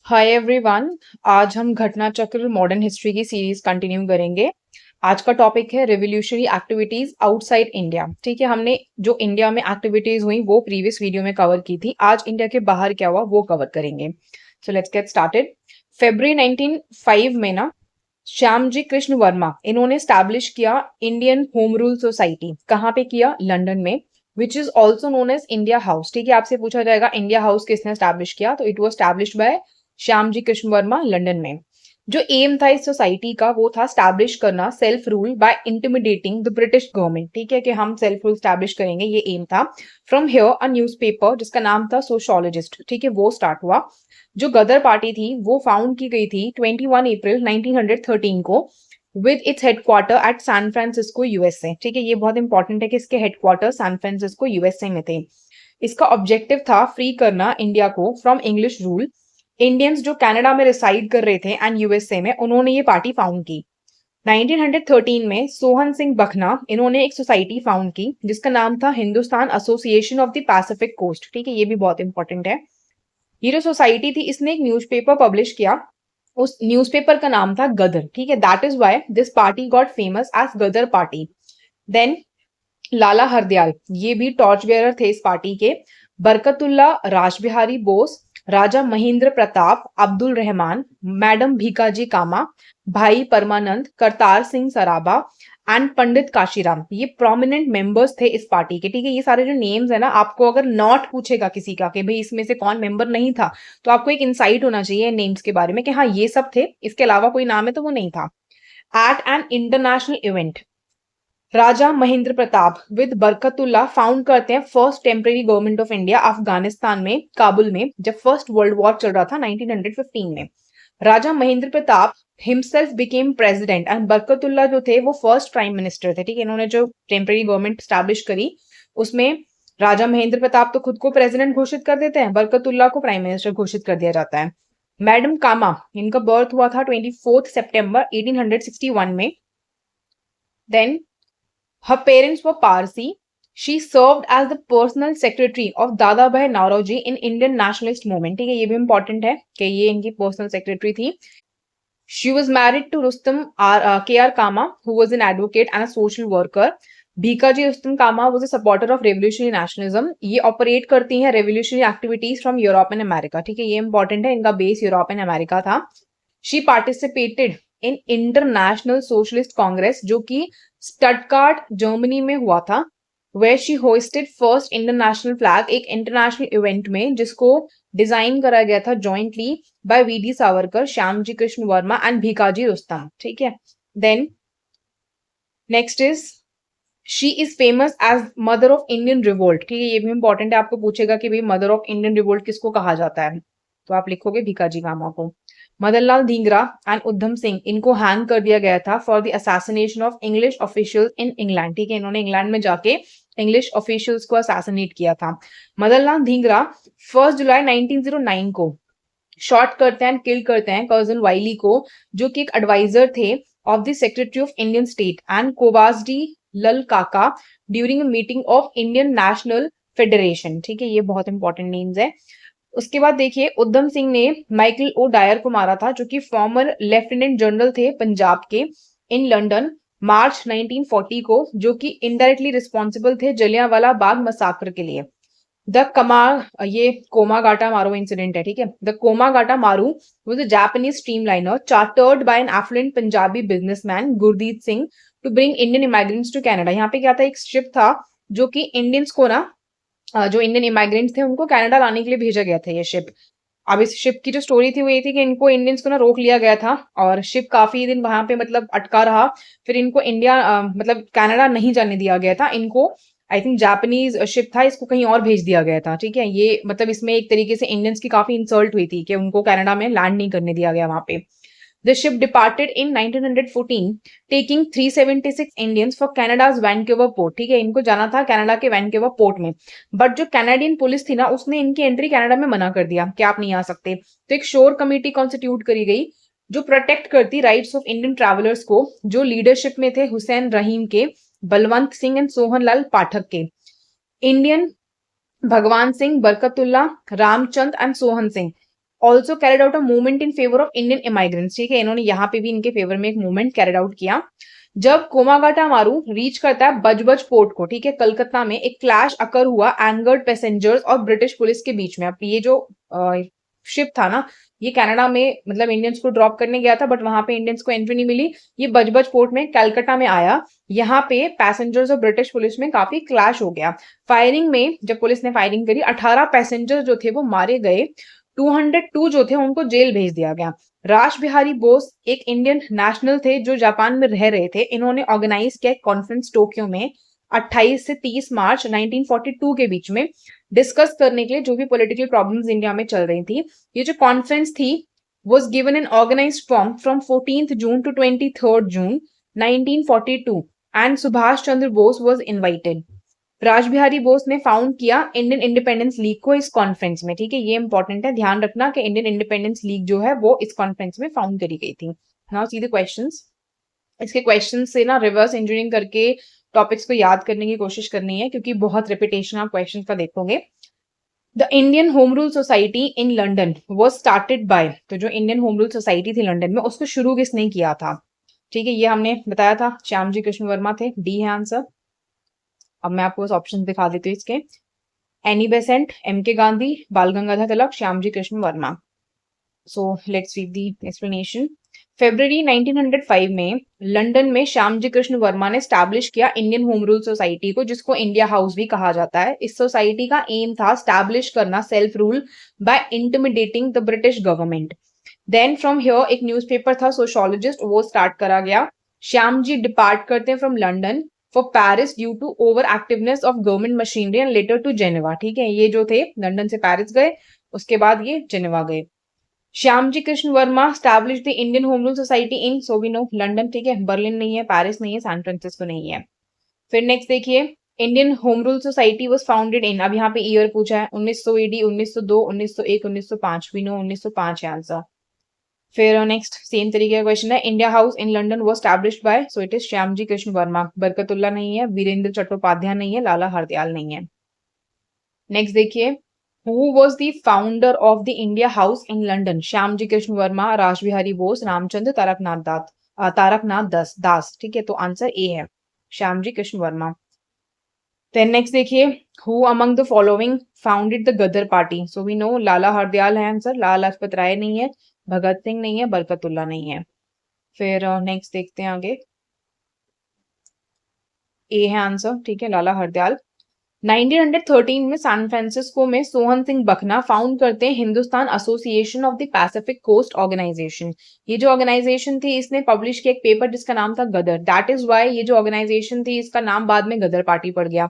Hi everyone. आज हम घटना चक्र मॉडर्न हिस्ट्री की सीरीज कंटिन्यू करेंगे। आज का टॉपिक है रिवोल्यूशनरी एक्टिविटीज आउटसाइड इंडिया। ठीक है, हमने जो इंडिया में एक्टिविटीज हुई वो प्रीवियस वीडियो में कवर की थी। आज इंडिया के बाहर क्या हुआ वो कवर करेंगे। So let's get started. फरवरी 1905 में ना श्यामजी कृष्ण वर्मा इन्होंने स्टैब्लिश किया इंडियन होम रूल सोसाइटी। कहाँ पे किया? लंदन में, which is also known as India House. ठीक है, आपसे पूछा जाएगा इंडिया हाउस किसने स्टैब्लिश किया, तो it was establish bye Shyamji Krishna Verma, London में। जो एम था इस सोसाइटी का वो था स्टैब्लिश करना self rule by intimidating the British government. ठीक है, कि हम सेल्फ रूल स्टैब्लिश करेंगे, ये एम था। फ्रॉम हियर अ न्यूज़पेपर जिसका नाम था सोशोलॉजिस्ट, ठीक है, वो स्टार्ट हुआ। जो गदर पार्टी थी वो फाउंड की गई थी 21 अप्रैल 1913 को with its headquarter at San Francisco USA. ठीक है, ये बहुत इंपॉर्टेंट है कि इसके हेडक्वार्टर सैन फ्रांसिस्को यूएसए में थे। इसका ऑब्जेक्टिव था फ्री करना इंडिया को फ्रॉम इंग्लिश रूल। इंडियंस जो कनाडा में रिसाइड कर रहे थे एंड यूएसए में, उन्होंने ये पार्टी फाउंड की। 1913 में सोहन सिंह बखना इन्होंने एक सोसाइटी फाउंड की जिसका नाम था Hindustan association of the Pacific coast. ठीक है, ये भी बहुत इंपॉर्टेंट है। ये जो सोसाइटी थी इसने एक न्यूज़पेपर पब्लिश किया। उस न्यूज़पेपर का नाम था गदर। ठीक है, that is why this party got famous as Ghadar party. Then Lala Hardayal ये भी टॉर्च बेयरर थे इस पार्टी के। बरकतुल्ला रासबिहारी बोस, राजा महेंद्र प्रताप, अब्दुल रहमान, मैडम भीकाजी कामा, भाई परमानंद, करतार सिंह सराबा एंड पंडित काशीराम, ये प्रोमिनेंट मेंबर्स थे इस पार्टी के। ठीक है, ये सारे जो नेम्स है ना, आपको अगर नॉट पूछेगा किसी का कि भाई इसमें से कौन मेंबर नहीं था, तो आपको एक इंसाइट होना चाहिए नेम्स के बारे में कि हाँ ये सब थे, इसके अलावा कोई नाम है तो वो नहीं था। At an international event Raja Mahendra Pratap with Barkatullah found करते हैं first temporary government of India Afghanistan में, काबुल में, जब फर्स्ट वर्ल्ड वॉर चल रहा था 1915 में। Raja Mahendra Pratap himself became president and Barkatullah जो थे वो फर्स्ट प्राइम मिनिस्टर थे। ठीक है, इन्होंने जो टेम्परेरी गवर्नमेंट स्टैब्लिश करी उसमें राजा महेंद्र प्रताप तो खुद को प्रेसिडेंट घोषित कर देते हैं, बरकतुल्ला को प्राइम मिनिस्टर घोषित कर दिया जाता है। मैडम कामा इनका बर्थ हुआ था 24 सितंबर 1861 में। Then her parents were Parsi. She served as the personal secretary of Dadabhai Naoroji in Indian nationalist movement. ठीक है, ये भी important है कि ये इनकी personal secretary थी। She was married to Rustam K.R. Kama, who was an advocate and a social worker. Bhikaji Rustam Kama was a supporter of revolutionary nationalism. ये operate करती हैं revolutionary activities from Europe and America. ठीक है, ये important है, इनका base Europe and America था। She participated in international socialist congress जो कि स्टटगार्ट जर्मनी में हुआ था, where she hosted first international flag, एक इंटरनेशनल इवेंट में जिसको डिजाइन करा गया था jointly by VD Savarkar, Shyamji Krishna Varma and Bhikaji Rustom. ठीक है, then next is she is famous as mother of Indian revolt. ठीक है, ये भी इंपॉर्टेंट है, आपको पूछेगा कि भाई मदर ऑफ इंडियन रिवोल्ट किसको कहा जाता है, तो आप लिखोगे भीकाजी कामा को। मदनलाल धींगरा एंड उधम सिंह इनको हैंग कर दिया गया था for the assassination of English officials in England. ठीक है, इन्होंने इंग्लैंड में जाके इंग्लिश ऑफिशियल्स को असैसिनेट किया था। मदनलाल धींगरा 1 जुलाई 1909 को शॉट करते हैं, किल करते हैं कर्जन वाइली को, जो कि एक एडवाइजर थे of the secretary of Indian state and Cowasji Lalcaca during a meeting of Indian national federation. ठीक है, ये बहुत इंपॉर्टेंट नेम्स है। उसके बाद देखिए उधम सिंह ने माइकल ओ डायर को मारा था जो कि फॉर्मर लेफ्टिनेंट जनरल थे पंजाब के, इन लंदन मार्च 1940 को, जो कि इनडायरेक्टली रिस्पॉन्सिबल थे जलियांवाला बाग मसाकर के लिए। द कमार ये कोमागाटा मारू इंसिडेंट है। ठीक है, the Komagata Maru was a Japanese streamliner chartered by an affluent Punjabi businessman Gurdeep Singh to bring Indian immigrants to Canada. यहाँ पे क्या था, एक शिप था जो कि इंडियंस को ना जो इंडियन इमाइग्रेंट्स थे उनको कनाडा लाने के लिए भेजा गया था ये शिप। अब इस शिप की जो स्टोरी थी वो ये थी कि इनको इंडियंस को ना रोक लिया गया था और शिप काफी दिन वहां पे मतलब अटका रहा। फिर इनको इंडिया मतलब कनाडा नहीं जाने दिया गया था इनको। आई थिंक जापानीज शिप था, इसको कहीं और भेज दिया गया था। ठीक है, ये मतलब इसमें एक तरीके से इंडियंस की काफी इंसल्ट हुई थी कि उनको कनाडा में लैंड नहीं करने दिया गया वहां पे। The ship departed in 1914, taking 376 Indians for Canada's Vancouver port. ठीक है, इनको जाना था कनाडा के वैनकूवर पोर्ट में, बट जो कैनेडियन पुलिस थी ना उसने इनकी एंट्री कनाडा में मना कर दिया कि आप नहीं आ सकते। तो एक शोर कमेटी कॉन्स्टिट्यूट करी गई जो प्रोटेक्ट करती राइट्स ऑफ इंडियन ट्रैवलर्स को, जो लीडरशिप में थे हुसैन रहीम के, बलवंत सिंह एंड सोहन लाल पाठक के। Indian Bhagwan Singh, Barkatullah, Ramchand and Sohan Singh also carried out a movement in favour of Indian immigrants, ठीक है, इन्होंने यहाँ पे भी इनके फेवर में एक मूवमेंट कैरिड आउट किया। जब कोमागाटा मारू रीच करता है बजबज पोर्ट को, ठीक है, कलकत्ता में एक क्लैश अकर हुआ एंगर्ड पैसेंजर्स और ब्रिटिश पुलिस के बीच में। अब ये जो शिप था ना, ये कनाडा में मतलब इंडियंस को ड्रॉप करने गया था, बट वहां पे इंडियंस को एंट्री नहीं मिली। ये बजबज पोर्ट में कलकत्ता में आया। यहाँ पे पैसेंजर्स और ब्रिटिश पुलिस में काफी क्लैश हो गया। फायरिंग में जब पुलिस ने फायरिंग करी, 18 पैसेंजर्स जो थे वो मारे गए। 202 जो थे उनको जेल भेज दिया गया। राज बिहारी बोस एक इंडियन नेशनल थे जो जापान में रह रहे थे। इन्होंने ऑर्गेनाइज किया कॉन्फ्रेंस टोक्यो में 28 से 30 मार्च 1942 के बीच में, डिस्कस करने के लिए जो भी पॉलिटिकल प्रॉब्लम्स इंडिया में चल रही थी। ये जो कॉन्फ्रेंस थी was given in organized form from 14th June to 23rd June 1942 and Subhash Chandra Bose was invited. राज बिहारी बोस ने फाउंड किया इंडियन इंडिपेंडेंस लीग को इस कॉन्फ्रेंस में, ठीक है, ये इंपॉर्टेंट है, ध्यान रखना कि इंडियन इंडिपेंडेंस लीग जो है वो इस कॉन्फ्रेंस में फाउंड करी गई थी। Now see the questions. इसके क्वेश्चंस से ना रिवर्स इंजीनियरिंग करके टॉपिक्स को याद करने की कोशिश करनी है, क्योंकि बहुत रिपीटेशन आप क्वेश्चन का देखोगे। The Indian home rule society in London was started by, तो जो इंडियन होम रूल सोसाइटी थी लंदन में, उसको शुरू किसने किया था, ठीक है, ये हमने बताया था, श्यामजी कृष्ण वर्मा थे, डी है आंसर। अब मैं आपको ऑप्शन दिखा देती हूँ इसके। Annie Besant, M K Gandhi, Bal Gangadhar Tilak, Shyamji Krishna Varma. So let's read the explanation. फरवरी 1905 में लंदन में श्यामजी कृष्ण वर्मा ने स्टैब्लिश किया इंडियन होम रूल सोसाइटी को, जिसको इंडिया हाउस भी कहा जाता है। इस सोसाइटी का एम था स्टैब्लिश करना self rule by intimidating the British government. Then from here एक न्यूज़पेपर था सोशोलॉजिस्ट, वो स्टार्ट करा गया। श्याम जी डिपार्ट करते हैं from London for Paris due to over activeness of government machinery and later to Geneva, ठीक है, ये जो थे लंदन से पेरिस गए, उसके बाद ये जेनेवा गए। Shyamji Krishna Varma establish the Indian home rule society in, so we know, London, ठीक है, बर्लिन नहीं है, पेरिस नहीं है, सैन फ्रांसिस्को नहीं है। फिर नेक्स्ट देखिए, Indian home rule society was founded in, अब यहाँ पे ईयर पूछा है, 1900 एडी, 1902, 1901, 1905, वी नो 1905 है आंसर। फिर नेक्स्ट सेम तरीके का क्वेश्चन है, India house in London was established bye, so it is Shyamji Krishna Verma. Barkatullah नहीं है, वीरेंद्र चट्टोपाध्याय नहीं है, लाला हरदयाल नहीं है। नेक्स्ट देखिए, who was the founder of the India house in London, Shyamji Krishna Varma, Raj Bihari Bose, Ramchandra Taraknath Das, ठीक है, तो आंसर ए है, श्यामजी कृष्ण वर्मा। देन नेक्स्ट देखिए, who among the following founded the Ghadar party, so we know Lala Hardayal है आंसर, लाला लाजपत राय नहीं है, भगत सिंह नहीं है, बरकतुल्ला नहीं है। फिर नेक्स्ट देखते हैं आगे, ए है आंसर, ठीक है, लाला हरदयाल। 1913 में सैन फ्रांसिस्को में सोहन सिंह बखना फाउंड करते हैं Hindustan association of the Pacific coast organisation. ये जो ऑर्गेनाइजेशन थी, इसने पब्लिश किया एक पेपर जिसका नाम था गदर, दैट इज वाई ये जो ऑर्गेनाइजेशन थी इसका नाम बाद में गदर पार्टी पड़ गया।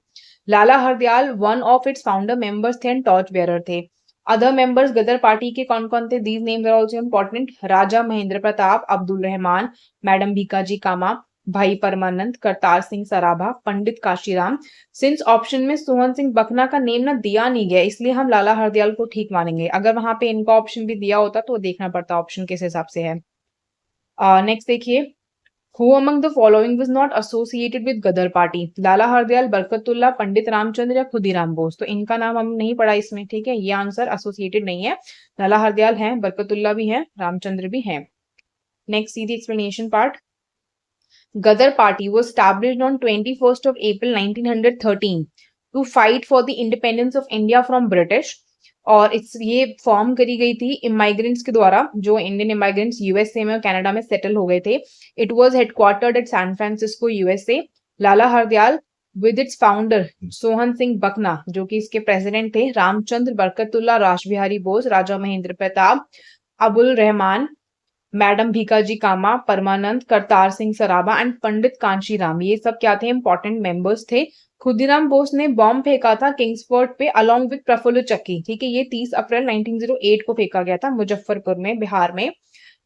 Lala Hardayal one of its founder members थे एंड टॉर्च बेयरर थे। अदर मेंबर्स गदर पार्टी के कौन कौन थे, these names are also important, Raja Mahendra Pratap, Abdul Rahman, madam Bhikaji Cama, Bhai Parmanand, Kartar Singh Sarabha, Pandit Kashiram. Since option में सोहन सिंह बखना का नेम ना दिया नहीं गया, इसलिए हम लाला हरदयाल को ठीक मानेंगे। अगर वहां पे इनका ऑप्शन भी दिया होता तो देखना पड़ता ऑप्शन किस हिसाब से है। नेक्स्ट देखिए, who among the following was not associated with Ghadar party, Lala Hardayal, Barkatullah, Pandit Ramchandra या खुदीराम बोस, तो इनका नाम हम नहीं पढ़ा इसमें, ठीक है, ये आंसर एसोसिएटेड नहीं है। लाला हरदयाल हैं, बरकतुल्ला भी हैं, रामचंद्र भी हैं। Next see the explanation part. Ghadar Party was established on 21st of April 1913 to fight for the independence of India from British, और ये फॉर्म करी गई थी इमाइग्रेंट्स के द्वारा, जो इंडियन इमाइग्रेंट्स यूएसए में और कनाडा में सेटल हो गए थे। It was headquartered at San Francisco USA. Lala Hardayal with its founder Sohan Singh Bakhna, जो कि इसके प्रेसिडेंट थे, रामचंद्र, बरकतुल्ला, राज बिहारी बोस, राजा महेंद्र प्रताप, अबुल रहमान, मैडम भीकाजी कामा, परमानंद, करतार सिंह सराभा एंड पंडित कांशीराम, ये सब क्या थे, इंपॉर्टेंट मेंबर्स थे। खुदीराम बोस ने बॉम्ब फेंका था किंग्सफोर्ड पे अलोंग विद प्रफुल्ल चक्की, ठीक है, ये 30 अप्रैल 1908 को फेंका गया था मुजफ्फरपुर में, बिहार में।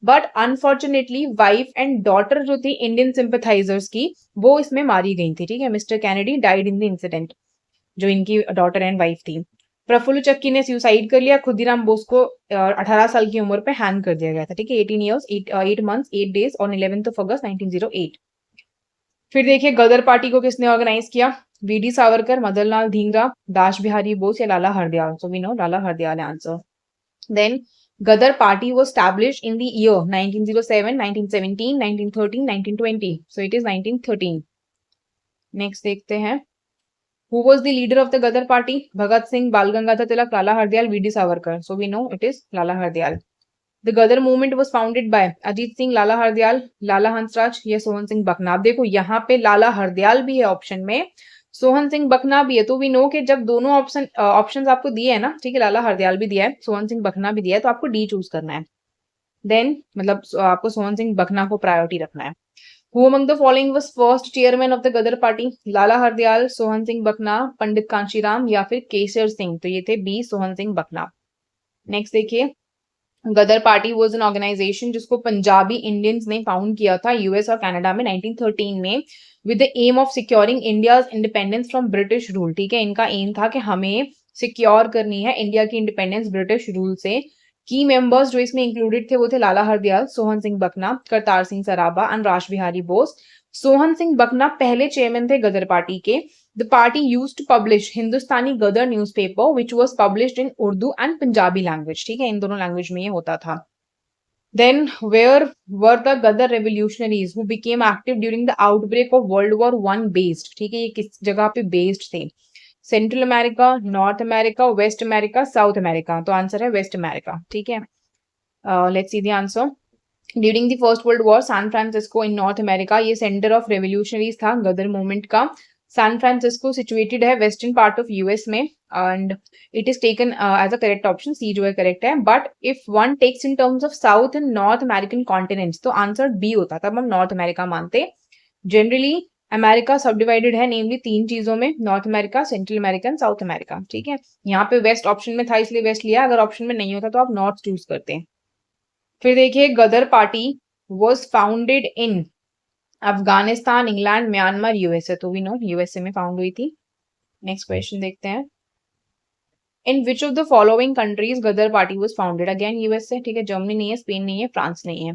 But unfortunately wife and daughter जो थी इंडियन सिंपथाइजर्स की, वो इसमें मारी गई थी, ठीक है, mister Kennedy died in the incident, जो इनकी डॉटर एंड वाइफ थी। प्रफुल्ल चक्की ने सुसाइड कर लिया, खुदीराम बोस को 18 साल की उम्र पे हैंग कर दिया गया था, ठीक है, 18 years 8 months 8 days on 11th of August 1908। फिर देखिए, गदर पार्टी को किसने ऑर्गेनाइज किया, वीडी सावरकर, मदनलाल धींगरा, दाश बिहारी बोस या Lala Hardayal, so we know Lala Hardayal answer. Then Ghadar party was established in the year 1907, 1917, 1913, 1920. So it is 1913. Next देखते हैं, who was the leader of the Gadar party? Bhagat Singh, Bal Gangadhar Tilak, Lala Hardayal, V D Savarkar. So we know it is Lala Hardayal. The Gadar movement was founded by Ajit Singh, Lala Hardayal, Lala Hansraj या सोहन सिंह बखना. अब देखो यहाँ पे लाला हरदयाल भी है option में, सोहन सिंह बखना भी है, तो वी नो कि जब दोनों ऑप्शन आपको दिए है ना, ठीक है, लाला हरदयाल भी दिया है, सोहन सिंह बखना भी दिया है, तो आपको डी चूज करना है. देन मतलब आपको सोहन सिंह बखना को प्रायोरिटी रखना है. Who among the following was first chairman of the Gadar party? लाला हरदयाल, सोहन सिंह बखना, पंडित कांशीराम या फिर केसर सिंह. तो ये थे बी, सोहन सिंह बखना. नेक्स्ट देखिए, Ghadar party was an organisation जिसको पंजाबी इंडियंस ने फाउंड किया था यूएस और कनाडा में 1913 में, with the aim of securing India's independence from British rule. ठीक है, इनका एम था कि हमें सिक्योर करनी है इंडिया की इंडिपेंडेंस ब्रिटिश रूल से. की मेंबर्स जो इसमें इंक्लूडेड थे वो थे लाला हरदयाल, सोहन सिंह बखना, करतार सिंह सराबा एंड राश बिहारी बोस. सोहन सिंह बखना पहले चेयरमैन थे गदर पार्टी के. The party used to publish Hindustani Gadar newspaper, which was published in Urdu and Punjabi language. ठीक है, इन दोनों लैंग्वेज में ये होता था. Then, where were the Gadar revolutionaries who became active during the outbreak of World War I based? ठीक है, ये किस जगह पे based थे? Central America, north America, west America, south America. तो आंसर है वेस्ट अमेरिका. ठीक है, let's see the answer. During the first world war San Francisco in north America ये सेंटर ऑफ रेवोल्यूशनरीज था गदर मूवमेंट का. सैन फ्रांसिस्को सिचुएटेड है western part of US में and it is taken as a correct option, C जो है correct है. But if one takes in terms of south and north American continents तो answer B होता, तब हम north America मानते. जनरली अमेरिका सब डिवाइडेड है नेमली तीन चीजों में, north America, central America and south America. ठीक है, यहाँ पे वेस्ट ऑप्शन में था इसलिए वेस्ट लिया, अगर ऑप्शन में नहीं होता तो आप नॉर्थ चूज करते. फिर देखिए, Ghadar party was founded in Afghanistan, England, Myanmar, USA. तो वी नो यूएसए में फाउंड हुई थी. नेक्स्ट क्वेश्चन देखते हैं, in which of the following countries Ghadar party was founded? Again USA. ठीक है, जर्मनी नहीं है, स्पेन नहीं है, फ्रांस नहीं है.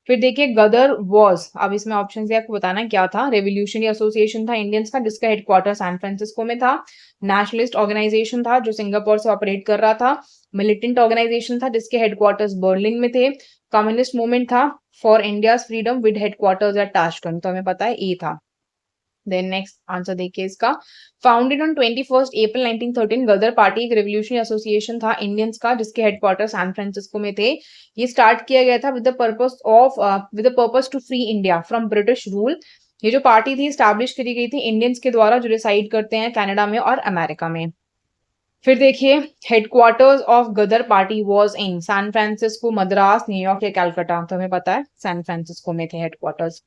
फिर देखिए, गदर वॉज, अब इसमें ऑप्शन से आपको बताना क्या था. रेवोल्यूशनरी एसोसिएशन था इंडियंस का जिसका हेडक्वार्टर सैन फ्रांसिस्को में था. नेशनलिस्ट ऑर्गेनाइजेशन था जो सिंगापुर से ऑपरेट कर रहा था. मिलिटेंट ऑर्गेनाइजेशन था जिसके हेडक्वार्टर्स बर्लिन में थे. कम्युनिस्ट मूवमेंट था for India freedom with headquarters at Tashkent. तो हमें पता है ए था. देन नेक्स्ट आंसर देखिए इसका, founded on 21 April 1913 Ghadar party एक रेवोल्यूशनरी एसोसिएशन था इंडियंस का जिसके हेडक्वार्टर सैन फ्रांसिस्को में थे. ये स्टार्ट किया गया था with the purpose to free India from British rule. ये जो पार्टी थी स्टैब्लिश करी गई थी इंडियंस के द्वारा जो रिसाइड करते हैं कनाडा में और अमेरिका में. फिर देखिए, headquarters of Ghadar party was in San Francisco, Madras, New York या कैलकाटा. तो हमें पता है सैन फ्रांसिस्को में थे हेडक्वार्टर्स.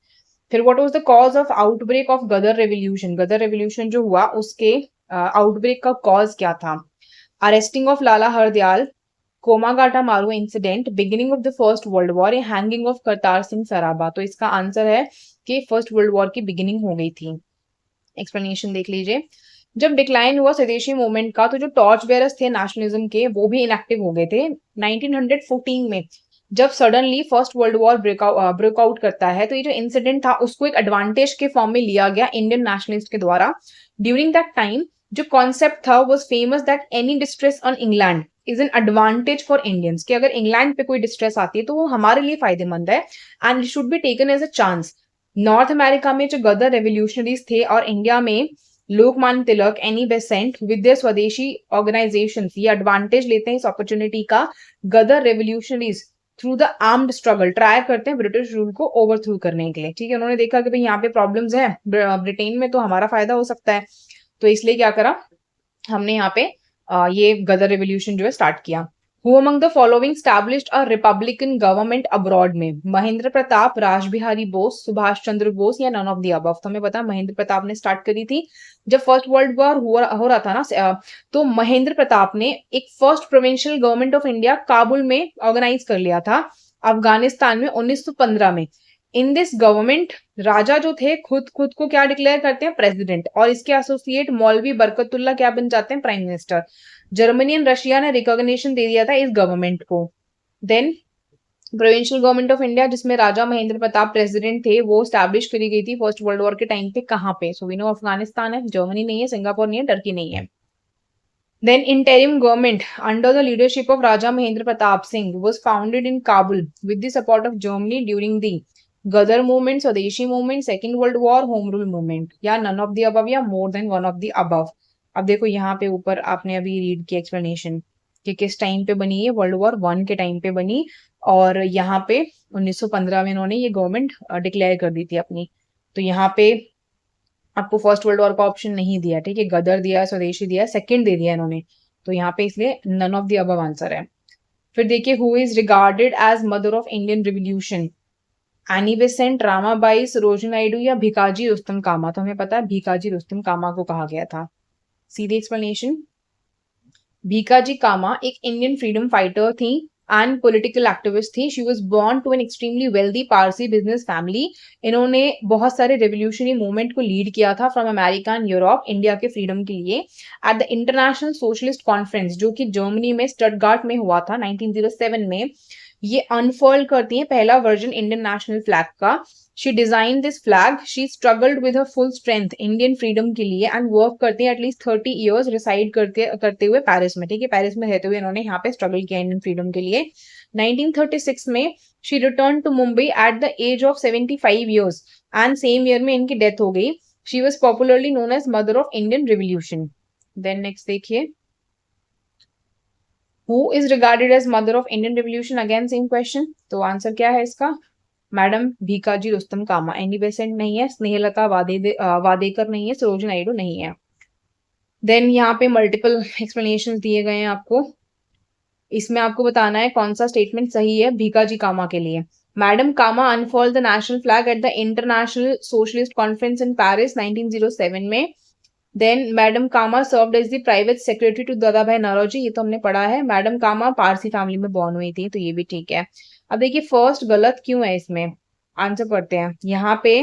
फिर what was the cause of outbreak of Ghadar revolution? Ghadar revolution जो हुआ उसके आउटब्रेक का कॉज क्या था? Arresting of Lala Hardayal, Komagata Maru incident, beginning of the first world war या हैंगिंग ऑफ करतार सिंह सराबा. तो इसका आंसर है कि फर्स्ट वर्ल्ड वॉर की बिगिनिंग हो गई थी. एक्सप्लेनेशन देख लीजिए, जब डिक्लाइन हुआ स्वदेशी मूवमेंट का तो जो टॉर्च बेयरर्स थे नेशनलिज्म के वो भी इनएक्टिव हो गए थे. 1914 में जब suddenly first world war breakout करता है तो ये जो इंसिडेंट था उसको एक एडवांटेज के फॉर्म में लिया गया इंडियन नेशनलिस्ट के द्वारा. ड्यूरिंग दैट टाइम जो कॉन्सेप्ट था was famous that any distress on England is an advantage for Indians, कि अगर इंग्लैंड पे कोई डिस्ट्रेस आती है तो वो हमारे लिए फायदेमंद है and it should be taken as a chance. North America में जो गदर रेवोल्यूशनरीज थे और इंडिया में Lokmanya Tilak, Annie Besant with their swadeshi organisations ये एडवांटेज लेते हैं इस अपॉर्चुनिटी का. Ghadar revolutionaries through the armed struggle try करते हैं ब्रिटिश रूल को ओवरथ्रू करने के लिए. ठीक है, उन्होंने देखा कि भाई यहाँ पे प्रॉब्लम्स है ब्रिटेन में तो हमारा फायदा हो सकता है, तो इसलिए क्या करा हमने यहाँ पे ये गदर रेवोल्यूशन जो है स्टार्ट किया. Who among the following established a republican government abroad में? महेंद्र प्रताप, राज बिहारी बोस, सुभाष चंद्र बोस या नन ऑफ द अबव. तो हमें पता महेंद्र प्रताप ने स्टार्ट करी थी जब फर्स्ट वर्ल्ड वॉर हो रहा था ना, तो महेंद्र प्रताप ने एक first provincial government of India Kabul में ऑर्गेनाइज कर लिया था अफगानिस्तान में 1915 में. इन दिस गवर्नमेंट राजा जो थे खुद को क्या डिक्लेयर करते हैं? प्रेसिडेंट, और इसके एसोसिएट मौलवी बरकतुल्ला क्या बन जाते हैं? Prime minister. Germany and Russia ने रिकॉग्निशन दे दिया था इस गवर्नमेंट को. Then provincial government of India जिसमें राजा महेंद्र प्रताप प्रेसिडेंट थे वो स्टैब्लिश करी गई थी फर्स्ट वर्ल्ड वॉर के टाइम पे. कहाँ पे? सो वी नो अफगानिस्तान है, जर्मनी नहीं है, सिंगापुर नहीं है, टर्की नहीं है. Then interim government under the leadership of Raja Mahendra Pratap Singh was founded in Kabul with the support of Germany during the Gadar movement, Swadeshi movement, Second World War, Home Rule movement, या none of the above या more than one of the above. अब देखो यहाँ पे ऊपर आपने अभी read की एक्सप्लेनेशन कि किस टाइम पे बनी है, वर्ल्ड वॉर वन के टाइम पे बनी, और यहाँ पे 1915 में इन्होंने ये गवर्नमेंट डिक्लेयर कर दी थी अपनी। तो यहाँ पे आपको फर्स्ट वर्ल्ड वॉर का ऑप्शन नहीं दिया, ठीक है, गदर दिया, स्वदेशी दिया, सेकंड दे दिया इन्होंने, तो यहाँ पे इसलिए none of the above answer है। फिर देखिए who is regarded as mother of Indian revolution, Annie Besant, Ramabai, Sarojini Naidu या भिकाजी रुस्तम कामा। तो हमें पता है भिकाजी रुस्तम कामा को कहा गया था। सीधी एक्सप्लेनेशन, भीकाजी कामा एक इंडियन फ्रीडम फाइटर थी एंड पॉलिटिकल एक्टिविस्ट थी। She was born to an extremely wealthy Parsi business family. इन्होंने बहुत सारे रेवोल्यूशनरी मूवमेंट को लीड किया था from America and Europe India के फ्रीडम के लिए। At the international socialist conference जो कि जर्मनी में स्टटगार्ट में हुआ था 1907 में, ये अनफर्ल्ड करती है पहला वर्जन इंडियन नेशनल फ्लैग का। She design this flag, she struggled with her full strength Indian freedom के लिए एंड वर्क करती है एटलीस्ट 30 ईयर्स रिसाइड करते हुए पेरिस में, ठीक है, पेरिस में रहते हुए इन्होंने यहाँ पे स्ट्रगल किया इंडियन फ्रीडम के लिए। 1936 में she return to Mumbai at the age of 75 years and same year में इनकी डेथ हो गई। She was popularly known as mother of Indian revolution. Then next देखिए, who is regarded as mother of Indian revolution, again same question. तो answer क्या है इसका, madam Bhikaji Rustom Cama. Annie Besant नहीं है, स्नेहलता वादेकर नहीं है, सरोजिनी नायडू नहीं है। देन यहाँ पे मल्टीपल एक्सप्लेनेशन दिए गए हैं आपको, इसमें आपको बताना है कौन सा स्टेटमेंट सही है भीकाजी कामा के लिए। Madam Cama unfold the national flag at the international socialist conference in Paris 1907 में। Then madam Cama served as the private secretary to Dadabhai Naoroji, ये तो हमने पढ़ा है। मैडम कामा पारसी फैमिली में बॉर्न हुई थी, तो ये भी ठीक है। अब देखिए फर्स्ट गलत क्यों है इसमें, आंसर पढ़ते हैं। यहाँ पे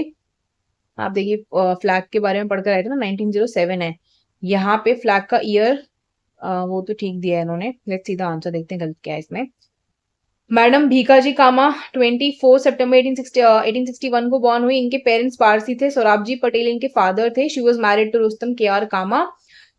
आप देखिए फ्लैग के बारे में पढ़कर आए थे ना, 1907 है। यहाँ पे फ्लैग का ईयर वो तो ठीक दिया है इन्होंने। लेट्स सीधा आंसर देखते हैं गलत क्या है इसमें। मैडम भीकाजी कामा 24 सितंबर 1861 को बॉर्न हुई। इनके पेरेंट्स पारसी थे, सोराबजी पटेल इनके फादर थे। She was married to Rustom KR. Cama.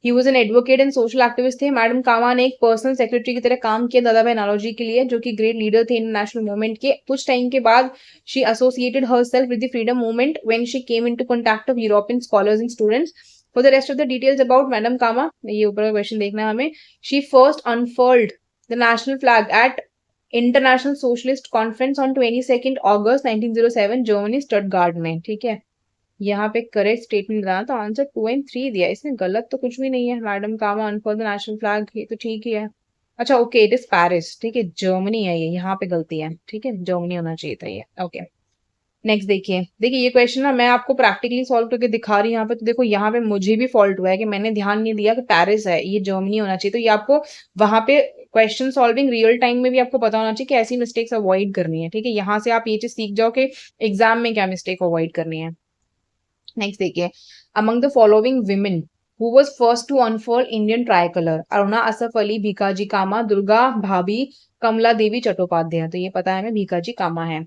He was an advocate and social activist थे। मैडम कामा ने एक पर्सनल सेक्रेटरी की तरह काम किया दादाभाई नौरोजी के लिए, जो कि ग्रेट लीडर थे इंटरनेशनल मूवमेंट के। कुछ टाइम के बाद she associated herself with the freedom movement when she came into contact of European scholars and students. For the rest of the details about madam Cama, ये ऊपर का क्वेश्चन देखना है हमें। She first unfurled the national flag at international socialist conference on 22 अगस्त 1907 Germany Stuttgart में, ठीक है। यहाँ पे करेक्ट स्टेटमेंट बताना, तो आंसर 2 और 3 दिया, इसमें गलत तो कुछ भी नहीं है। Madam Cama unfurled the national flag, ये तो ठीक ही है। अच्छा ओके, इट इज पेरिस, ठीक है, जर्मनी है ये, यहाँ पे गलती है, ठीक है, जर्मनी होना चाहिए था ये। ओके नेक्स्ट देखिए, देखिए ये क्वेश्चन ना मैं आपको प्रैक्टिकली सॉल्व करके दिखा रही हूँ यहाँ पे। तो देखो यहाँ पे मुझे भी फॉल्ट हुआ है कि मैंने ध्यान नहीं दिया कि पेरिस है, ये जर्मनी होना चाहिए। तो ये आपको वहां पे क्वेश्चन सॉल्विंग रियल टाइम में भी आपको पता होना चाहिए कि ऐसी मिस्टेक्स अवॉइड करनी है, ठीक है। यहाँ से आप ये चीज सीख जाओ कि एग्जाम में क्या मिस्टेक अवॉइड करनी है। नेक्स्ट देखिए, among the following women who was first to unfurl Indian tricolour, Aruna Asaf Ali, Bhikaji Cama, Durga Bhabhi, Kamala देवी चट्टोपाध्याय। तो ये पता है हमें भीकाजी कामा है।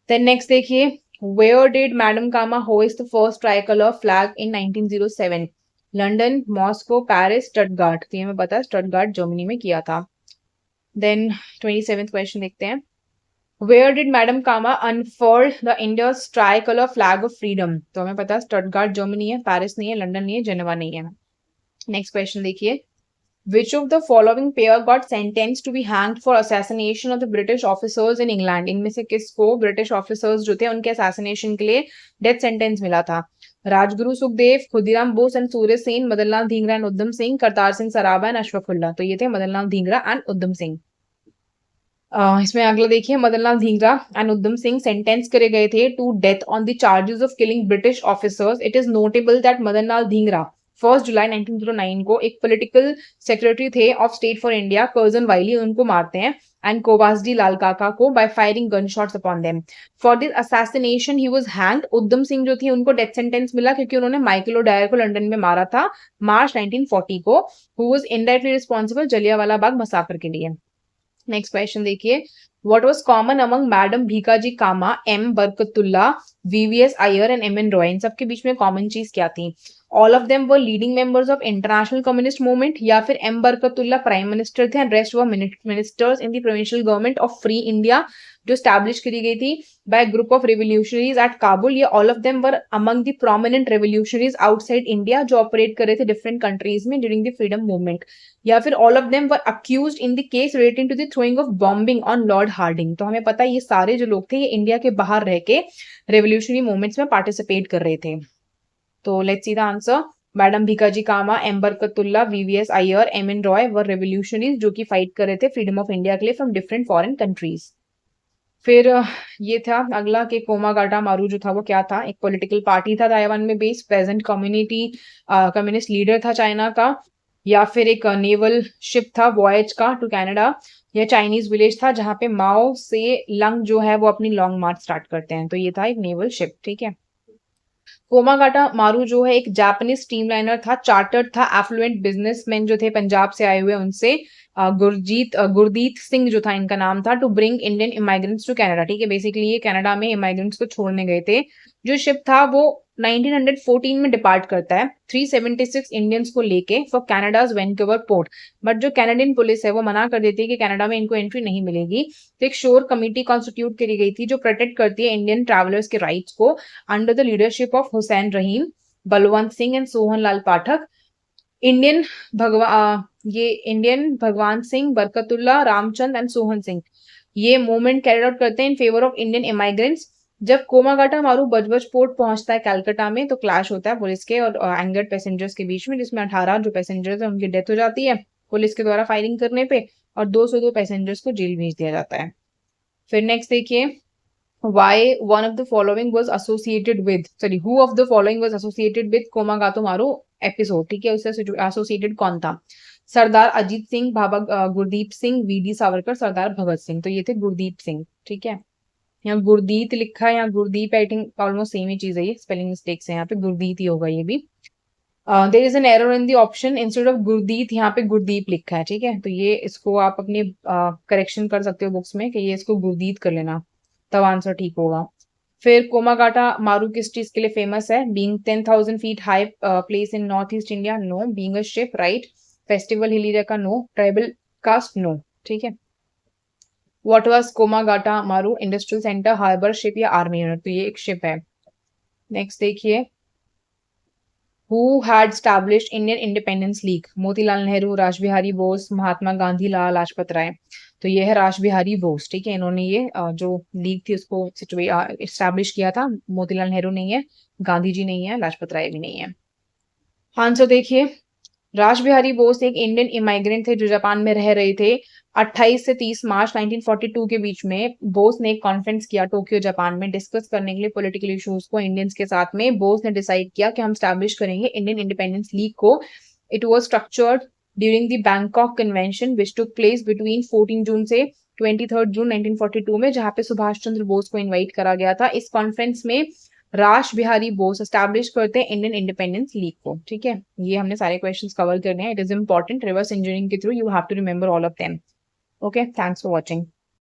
देन नेक्स्ट देखिए, where did madam Cama hoist the first tricolour flag in 1907, London, Moscow, Paris, Stuttgart. तो ये हमें पता है स्टटगार्ट जर्मनी में किया था। देन 27th क्वेश्चन देखते हैं, where did madam Cama unfurl the India's tricolour flag of freedom. तो हमें पता है स्टटगार्ट जर्मनी है, पेरिस नहीं है, लंदन नहीं है, जेनेवा नहीं है। नेक्स्ट क्वेश्चन देखिए, which of the following pair got sentenced to be hanged for assassination of the British officers in England? इनमें से किसको ब्रिटिश ऑफिसर्स जो थे उनके असैसिनेशन के लिए डेथ सेंटेंस मिला था? Rajguru Sukhdev, Khudiram Bose and Surya Sen, Madanlal Dhingra and Udham Singh, Kartar Singh Sarabha and Ashfaqulla. तो ये थे मदनलाल धींगरा एंड उधम सिंह। इसमें अगला देखिए, मदनलाल धींगरा एंड उधम सिंह सेंटेंस करे गए थे to death on the charges of killing British officers. It is notable that Madanlal Dhingra 1 जुलाई 1909 को एक पॉलिटिकल सेक्रेटरी थे of state for India, Curzon वाइली, उनको मारते हैं, एंड कोवासडी लाल काका को by firing gun shots upon them. For this assassination he was hanged. Udham Singh जो थी उनको डेथ सेंटेंस मिला क्योंकि उन्होंने माइकल ओडायर को लंदन में मारा था मार्च 1940 को, who was indirectly responsible Jallianwala Bagh massacre के लिए। नेक्स्ट क्वेश्चन देखिए, What was common among madam Bhikaji Cama, M Barkatullah, VVS Iyer and M N Roy? इन सबके बीच में कॉमन चीज क्या थी? All of them were leading members of international communist movement, या फिर एम बरकतुल्ला प्राइम मिनिस्टर थे and rest were ministers in the provincial government of free India जो स्टैब्लिश करी गई थी by group of revolutionaries at Kabul. ये all of them were among the prominent revolutionaries outside India जो operate कर रहे थे डिफरेंट कंट्रीज में ड्यूरिंग द फ्रीडम मूवमेंट, या फिर all of them were accused in the case relating to the throwing of bombing on Lord Hardinge. तो हमें पता है ये सारे जो लोग थे ये इंडिया के बाहर रह के रेवोल्यूशनरी मूवमेंट्स में पार्टिसिपेट कर रहे थे। तो let's see the answer. Madam Bhikaji Cama, M Barkatullah, VVS Iyer, M N Roy were revolutionaries जो कि फाइट कर रहे थे फ्रीडम ऑफ इंडिया के लिए फ्रॉम डिफरेंट फॉरेन कंट्रीज। फिर ये था अगला कि कोमागाटा मारू जो था वो क्या था, एक पॉलिटिकल पार्टी था ताइवान में बेस्ड, प्रेजेंट कम्युनिस्ट लीडर था चाइना का, या फिर एक नेवल शिप था वॉयज का टू कनाडा, या चाइनीज विलेज था जहां पे माओ से लंग जो है वो अपनी लॉन्ग मार्च स्टार्ट करते हैं। तो ये था एक नेवल शिप, ठीक है। कोमागाटा मारू जो है एक जापानीज स्ट्रीमलाइनर था, चार्टर्ड था, एफ्लुएंट बिजनेसमैन जो थे पंजाब से आए हुए उनसे गुरदीत सिंह जो था इनका नाम था, to bring Indian immigrants to Canada, ठीक है। बेसिकली ये कनाडा में इमाइग्रेंट्स को छोड़ने गए थे। जो शिप था वो 1914 में डिपार्ट करता है 376 इंडियंस को लेके फॉर कनाडाज वैनकूवर पोर्ट, बट जो कैनेडियन पुलिस है वो मना कर देती है कि कनाडा में इनको एंट्री नहीं मिलेगी। तो एक शोर कमेटी कॉन्स्टिट्यूट करी गई थी जो प्रोटेक्ट करती है इंडियन ट्रैवलर्स के राइट्स को under the leadership of Hussain Rahim, Balwant Singh and Sohan Lal Pathak. Indian Bhagwan Singh, Barkatullah, Ramchand and Sohan Singh ये मूवमेंट कैरी आउट करते हैं इन फेवर ऑफ इंडियन इमाइग्रेंट्स। जब कोमागाटा मारू बजबज पोर्ट पहुंचता है कलकत्ता में तो क्लैश होता है पुलिस के और एंगर्ड पैसेंजर्स के बीच में, जिसमें 18 जो पैसेंजर्स है उनकी डेथ हो जाती है पुलिस के द्वारा फायरिंग करने पे, और 202 पैसेंजर्स को जेल भेज दिया जाता है। फिर नेक्स्ट देखिए, why one of the following was associated with, sorry, who of the following was associated with कोमागातो मारू एपिसोड, ठीक है। उससे एसोसिएटेड कौन था? सरदार अजीत सिंह, बाबा गुरदीप सिंह, वीडी सावरकर, सरदार भगत सिंह। तो ये थे गुरदीप सिंह, ठीक है। यहाँ गुरदीत लिखा है, यहाँ Gurdeep, I think almost same ही चीज है, ये स्पेलिंग मिस्टेक्स है, यहाँ पे गुरदीत ही होगा ये भी। There is an error in the option, instead of Gurdit यहाँ पे गुरदीप लिखा है, ठीक है। तो ये इसको आप अपने करेक्शन कर सकते हो बुक्स में कि ये इसको गुरदीत कर लेना, तब आंसर ठीक होगा। फिर कोमागाटा मारू किस चीज के लिए फेमस है? Being 10,000 feet high place in north east India, no. Being a ship, right. Festival hill area का, नो। ट्राइबल कास्ट, नो, ठीक है। What was Komagata Maru? Industrial centre, harbour, ship या आर्मी यूनिट? तो ये एक ship है। Next देखिए, who had established Indian independence league? Motilal Nehru, Rashbehari Bose, Mahatma Gandhi, Lala Lajpat Rai. तो ये है रासबिहारी बोस, ठीक है। इन्होंने ये जो लीग थी उसको स्टैब्लिश किया था। मोतीलाल नेहरू नहीं है, गांधी जी नहीं है, लाजपत राय भी नहीं है। आंसर देखिए, रासबिहारी बोस एक इंडियन इमाइग्रेंट थे जो जापान में रह रहे थे। 28 से 30 मार्च 1942 के बीच में बोस ने एक कॉन्फ्रेंस किया टोक्यो जापान में डिस्कस करने के लिए पॉलिटिकल इश्यूज को इंडियंस के साथ में। बोस ने डिसाइड किया कि हम स्टैब्लिश करेंगे इंडियन इंडिपेंडेंस लीग को। It was structured during the Bangkok convention which took place between 14 जून से 23 जून 1942 में, जहां पे सुभाष चंद्र बोस को इन्वाइट करा गया था। इस कॉन्फ्रेंस में रास बिहारी बोस एस्टैब्लिश करते हैं इंडियन इंडिपेंडेंस लीग को, ठीक है। ये हमने सारे क्वेश्चंस कवर करने हैं। It is important, reverse engineering के through you have to remember all of them. Okay, thanks for watching.